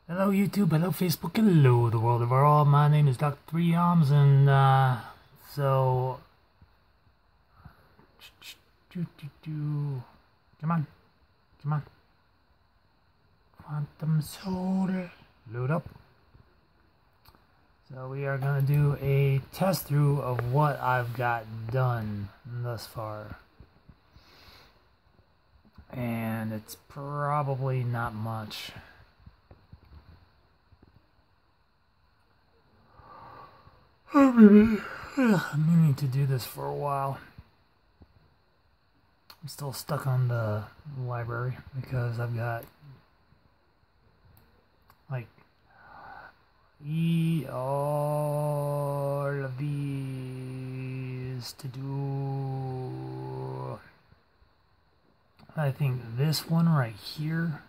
Hello YouTube, hello Facebook, hello the world of all. My name is Dr. Three Arms, and so come on, Quantum Soul, load up. So we are gonna do a test through of what I've got done thus far, and it's probably not much. I've been meaning to do this for a while. I'm still stuck on the library because I've got like all of these to do. I think this one right here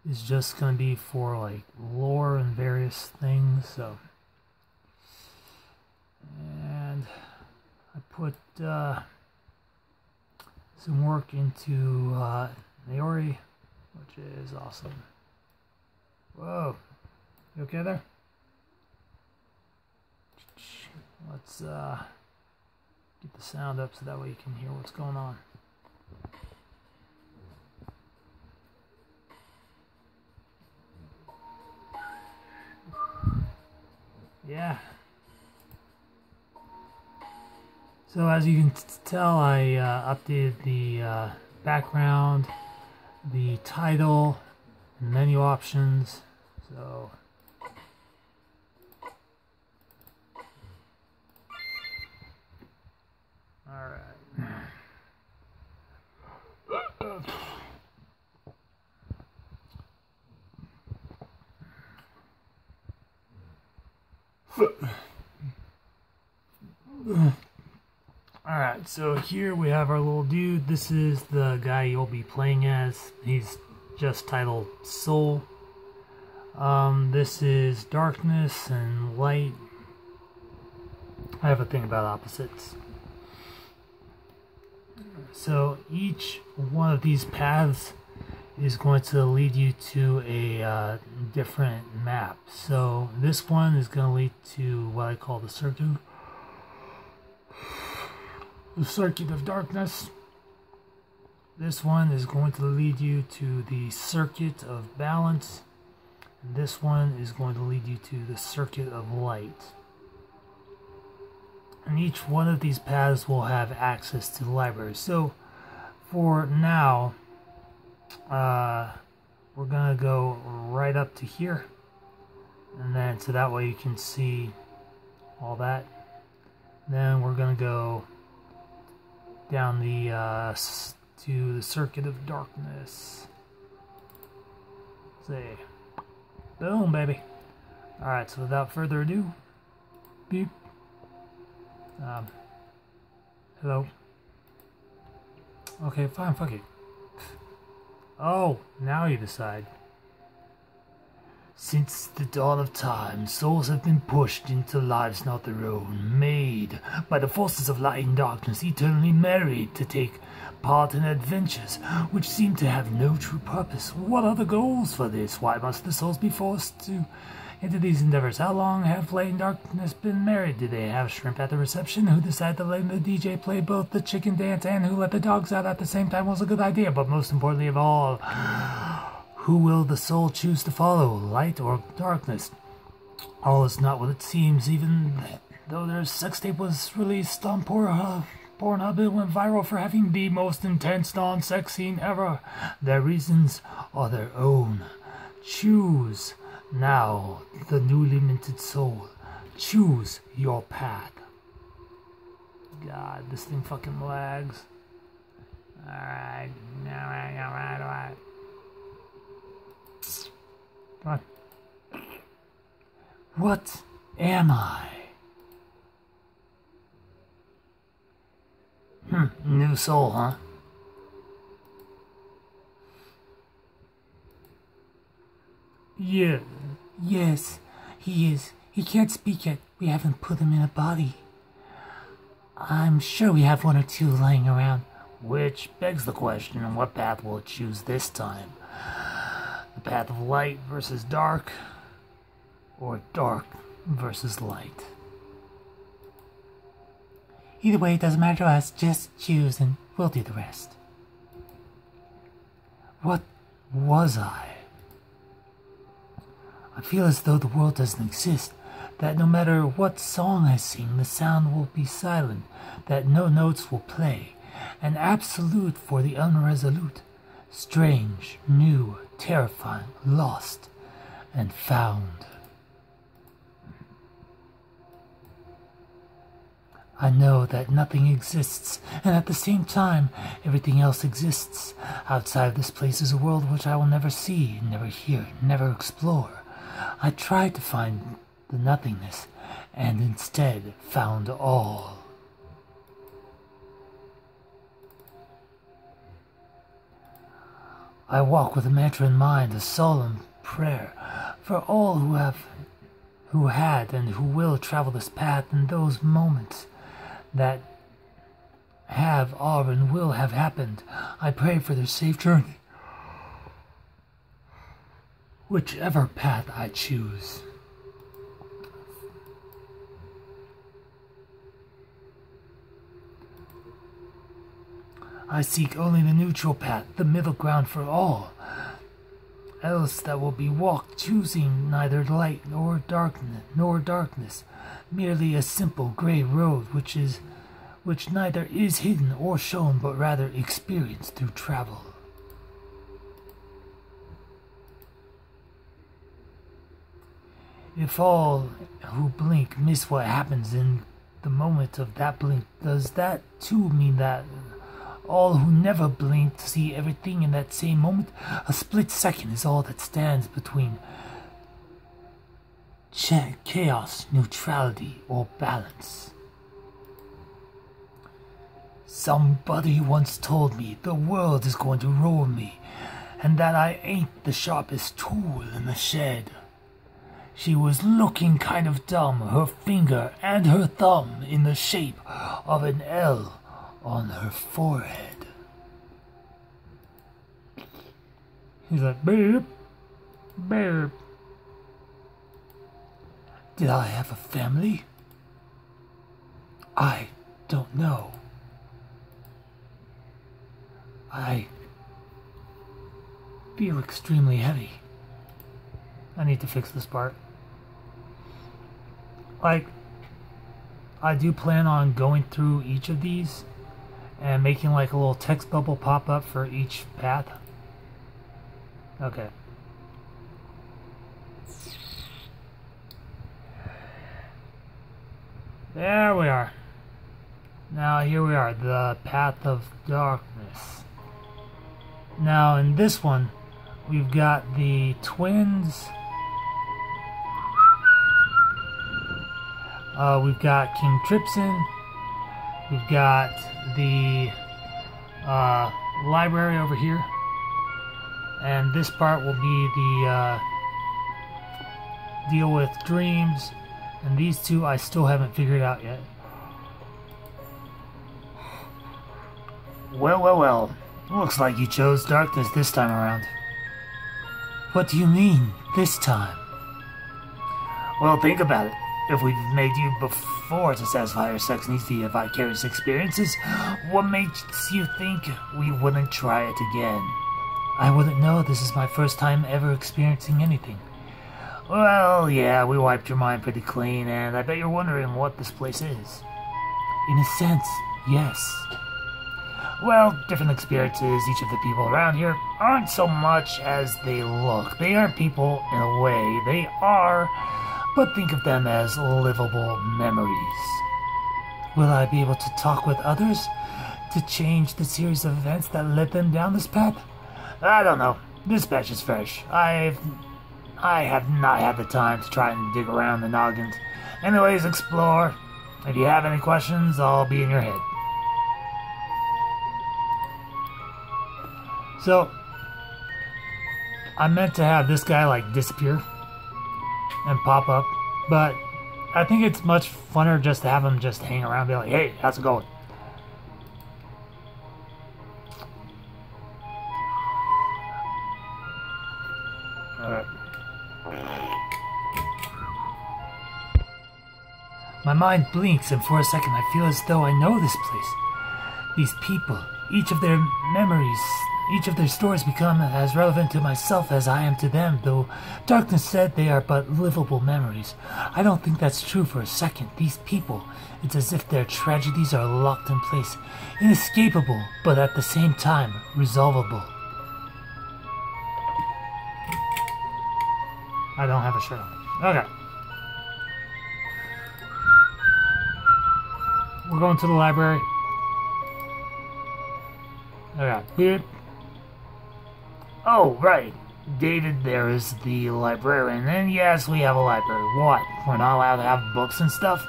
is just going to be for like lore and various things, so. And I put some work into Naori, which is awesome. Whoa, you okay there? Let's get the sound up so that way you can hear what's going on. Yeah. So as you can tell, I updated the background, the title, and menu options. So all right. Alright, so here we have our little dude. This is the guy you'll be playing as. He's just titled Soul. This is darkness and light. I have a thing about opposites. So each one of these paths is going to lead you to a different map. So this one is going to lead to what I call the circuit of darkness. This one is going to lead you to the circuit of balance, and this one is going to lead you to the circuit of light. And each one of these paths will have access to the library. So for now, we're gonna go right up to here, and then so that way you can see all that. Then we're gonna go down the to the circuit of darkness. See, boom, baby. All right, so without further ado, beep. Hello. Okay, fine, fuck it. Oh, now you decide. Since the dawn of time, souls have been pushed into lives not their own, made by the forces of light and darkness, eternally married to take part in adventures which seem to have no true purpose. What are the goals for this? Why must the souls be forced to into these endeavors? How long have light and darkness been married? Did they have shrimp at the reception? Who decided to let the DJ play both the chicken dance and who let the dogs out at the same time was a good idea? But most importantly of all, who will the soul choose to follow, light or darkness? All is not what it seems, even though their sex tape was released on Pornhub. It went viral for having the most intense non-sex scene ever. Their reasons are their own. Choose now, the newly minted soul. Choose your path. God, this thing fucking lags. Alright. Come on. What am I? New soul, huh? Yeah. Yes, he is. He can't speak yet. We haven't put him in a body. I'm sure we have one or two lying around. Which begs the question, what path will it choose this time? The path of light versus dark, or dark versus light. Either way, it doesn't matter to us. Just choose and we'll do the rest. What was I? I feel as though the world doesn't exist, that no matter what song I sing, the sound will be silent, that no notes will play, an absolute for the unresolute, strange, new, terrifying, lost, and found. I know that nothing exists, and at the same time, everything else exists. Outside of this place is a world which I will never see, never hear, never explore. I tried to find the nothingness, and instead found all. I walk with a mantra in mind, a solemn prayer for all who had and who will travel this path in those moments that have, are, and will have happened. I pray for their safe journey, whichever path I choose. I seek only the neutral path, the middle ground for all. Else that will be walked, choosing neither light nor darkness, merely a simple gray road which neither is hidden or shown, but rather experienced through travel. If all who blink miss what happens in the moment of that blink, does that too mean that all who never blink see everything in that same moment? A split second is all that stands between chaos, neutrality, or balance. Somebody once told me the world is going to roll me, and that I ain't the sharpest tool in the shed. She was looking kind of dumb, her finger and her thumb in the shape of an L on her forehead. He's like, beep, beep. Did I have a family? I don't know. I feel extremely heavy. I need to fix this part. Like, I do plan on going through each of these and making like a little text bubble pop up for each path. Okay. There we are. Now here we are, the path of darkness. Now in this one, we've got the twins. We've got King Tripson. We've got the library over here. And this part will be the deal with dreams. And these two I still haven't figured out yet. Well, well, well. Looks like you chose darkness this time around. What do you mean, this time? Well, think about it. If we've made you before to satisfy our sex needs via vicarious experiences, what makes you think we wouldn't try it again? I wouldn't know. This is my first time ever experiencing anything. Well, yeah, we wiped your mind pretty clean, and I bet you're wondering what this place is. In a sense, yes. Well, different experiences, each of the people around here aren't so much as they look. They aren't people in a way, they are, but think of them as livable memories. Will I be able to talk with others to change the series of events that led them down this path? I don't know. This batch is fresh. I have not had the time to try and dig around the noggins. Anyways, explore. If you have any questions, I'll be in your head. So, I meant to have this guy like disappear and pop up, but I think it's much funner just to have him just hang around and be like, hey, how's it going? Alright. My mind blinks, and for a second I feel as though I know this place. These people, each of their memories, each of their stories become as relevant to myself as I am to them, though Darkness said they are but livable memories. I don't think that's true for a second. These people, it's as if their tragedies are locked in place, inescapable, but at the same time, resolvable. I don't have a shirt on. Okay. We're going to the library. Okay. Beep. Oh, right. David there is the librarian. And yes, we have a library. What? We're not allowed to have books and stuff?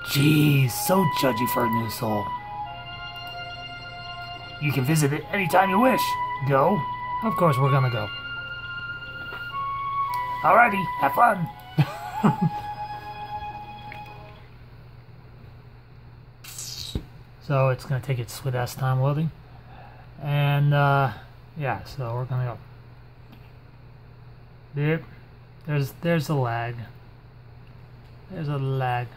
Jeez, so judgy for a new soul. You can visit it anytime you wish. Go? Of course we're gonna go. Alrighty, have fun. So it's gonna take its sweet ass time loading. And yeah, so we're gonna go. Yep. There's a lag. There's a lag.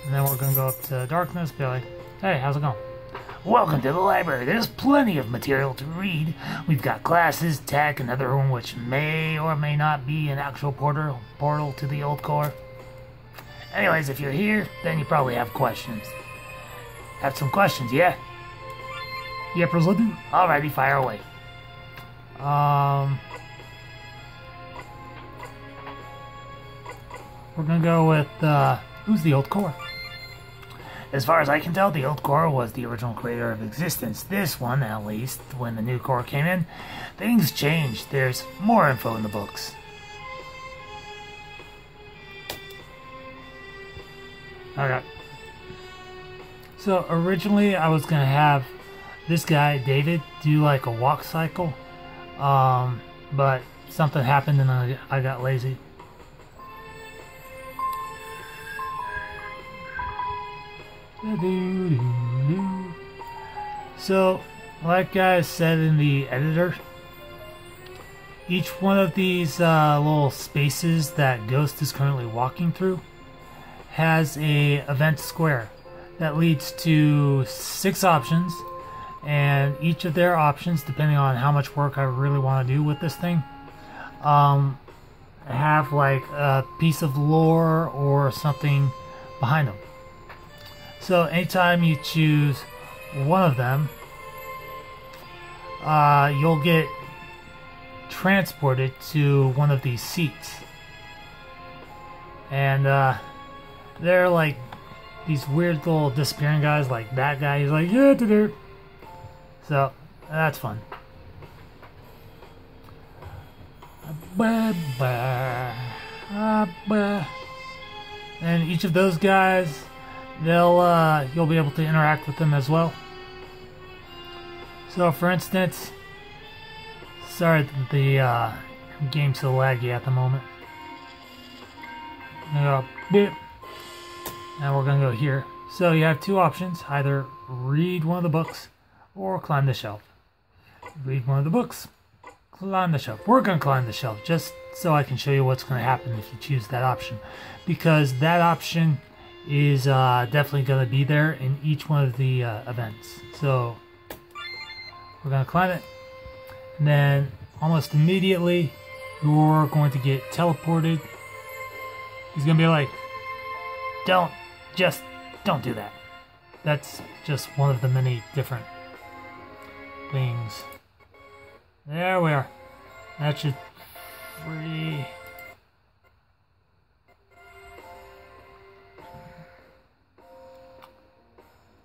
And then we're gonna go up to Darkness, be like, hey, how's it going? Welcome to the library. There's plenty of material to read. We've got classes, tech, another room which may or may not be an actual portal to the old core. Anyways, if you're here, then you probably have questions. Have some questions, yeah? Yeah, President. Alrighty, fire away. We're gonna go with, who's the old core? As far as I can tell, the old core was the original creator of existence. This one, at least, when the new core came in, things changed. There's more info in the books. Okay. So, originally, I was gonna have this guy, David, do like a walk cycle. But something happened and I got lazy. So, like I said in the editor, each one of these little spaces that Ghost is currently walking through has a event square that leads to 6 options, and each of their options, depending on how much work I really want to do with this thing, have like a piece of lore or something behind them. So anytime you choose one of them, you'll get transported to one of these seats. And they're like these weird little disappearing guys, like that guy. He's like, yeah, dude. So that's fun. And each of those guys, you'll be able to interact with them as well. So for instance, sorry that the game's so laggy at the moment. I'm gonna go beep, and we're gonna go here. So you have 2 options: either read one of the books or climb the shelf. Read one of the books, climb the shelf. We're gonna climb the shelf just so I can show you what's gonna happen if you choose that option, because that option is definitely going to be there in each one of the events. So we're going to climb it, and then almost immediately you're going to get teleported. He's going to be like, don't do that. That's just one of the many different things. There we are. That should free.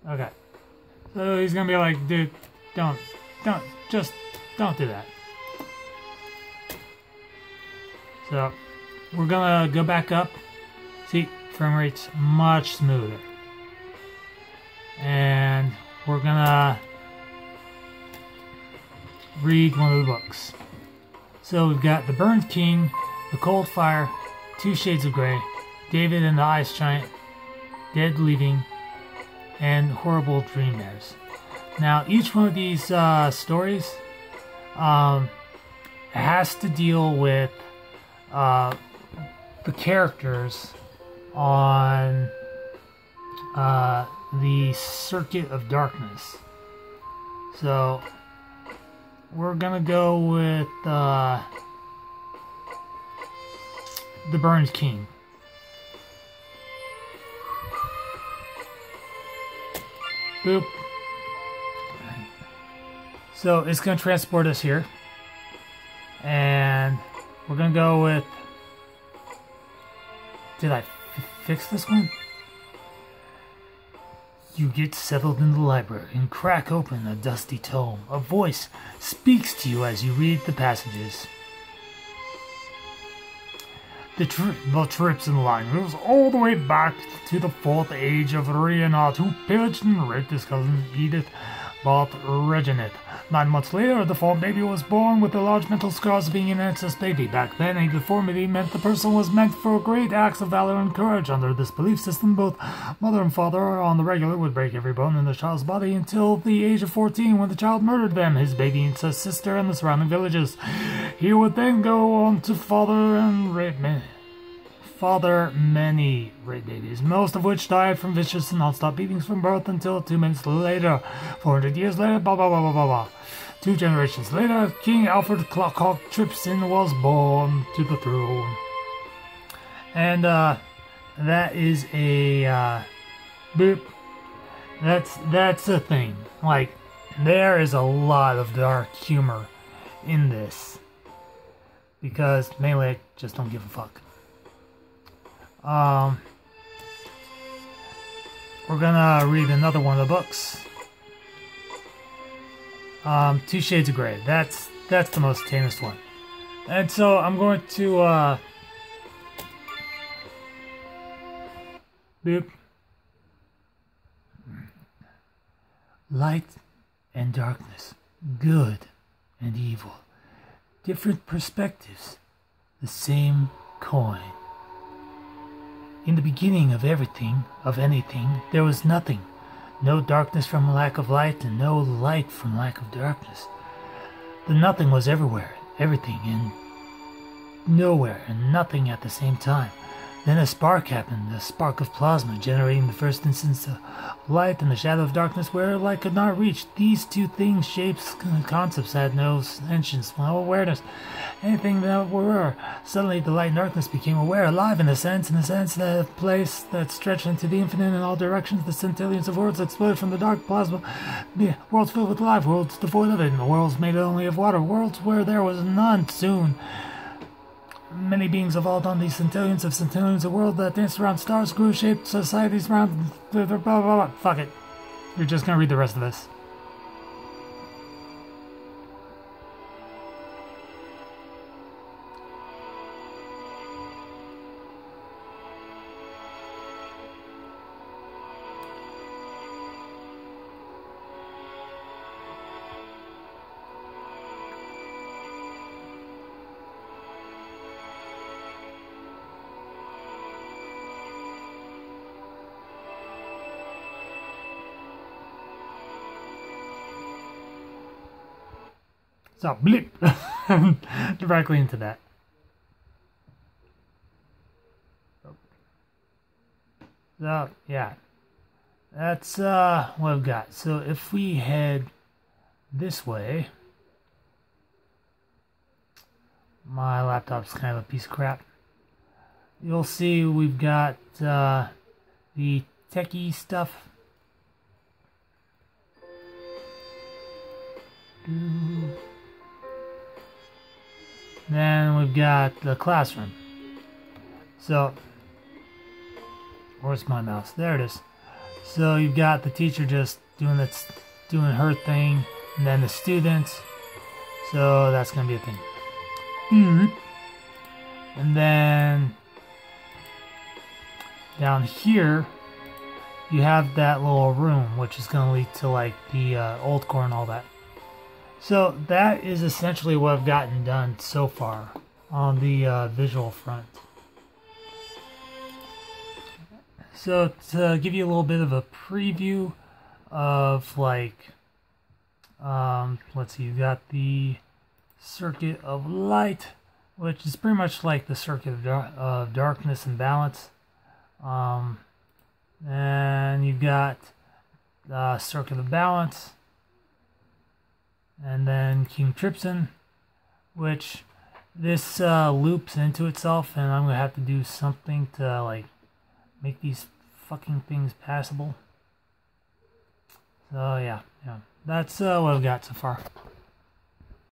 Okay, so he's gonna be like, dude, don't do that. So we're gonna go back up. See, frame rate's much smoother, and we're gonna read one of the books. So we've got The Burned King, The Cold Fire, 2 Shades of Grey, David and the Ice Giant, Dead Leaving, and Horrible Dreammares. Now, each one of these stories has to deal with the characters on the Circuit of Darkness. So we're gonna go with the Burns King. Boop. So it's gonna transport us here, and we're gonna go with. Did I fix this one? You get settled in the library and crack open a dusty tome. A voice speaks to you as you read the passages. The trips in the line moves all the way back to the 4th age of Rhiannon, who pillaged and raped his cousin Edith Bath Reginald. 9 months later, a deformed baby was born with the large mental scars of being an incest baby. Back then, a deformity meant the person was meant for great acts of valor and courage. Under this belief system, both mother and father on the regular would break every bone in the child's body until the age of 14, when the child murdered them, his baby incest sister, and the surrounding villages. He would then go on to father many rape babies, most of which died from vicious and non-stop beatings from birth until 2 minutes later. 400 years later, blah blah blah blah blah blah. 2 generations later, King Alfred Clockhawk Tripson was born to the throne. And that is a boop. That's a thing. Like, there is a lot of dark humor in this, because mainly I just don't give a fuck. We're gonna read another one of the books. 2 Shades of Grey. That's the most tamest one. And so I'm going to boop. Light and darkness, good and evil, different perspectives, the same coin. In the beginning of everything, of anything, there was nothing. No darkness from lack of light, and no light from lack of darkness. The nothing was everywhere, everything, and nowhere, and nothing at the same time. Then a spark happened, a spark of plasma, generating the first instance of light in the shadow of darkness where light could not reach. These two things, shapes, concepts, had no sentience, no awareness, anything that were. Suddenly the light and darkness became aware, alive in a sense that a place that stretched into the infinite in all directions. The centillions of worlds exploded from the dark plasma. Worlds filled with life, worlds devoid of it, and worlds made only of water, worlds where there was none. Soon many beings evolved on these centillions of worlds that danced around stars, grew, shaped societies around blah, blah, blah, blah. Fuck it. You're just gonna read the rest of this. So, blip! Directly into that. So, yeah. That's what I've got. So, if we head this way... My laptop's kind of a piece of crap. You'll see we've got the techie stuff. Then we've got the classroom. So, where's my mouse? There it is. So you've got the teacher just doing her thing, and then the students. So that's gonna be a thing. And then down here, you have that little room, which is gonna lead to like the old core and all that. So that is essentially what I've gotten done so far on the visual front. So to give you a little bit of a preview of like, let's see, you got the Circuit of Light, which is pretty much like the Circuit of Darkness and Balance. And you've got Circuit of Balance, and then King Tripson, which this loops into itself, and I'm gonna have to do something to like make these fucking things passable. So yeah, that's what I've got so far.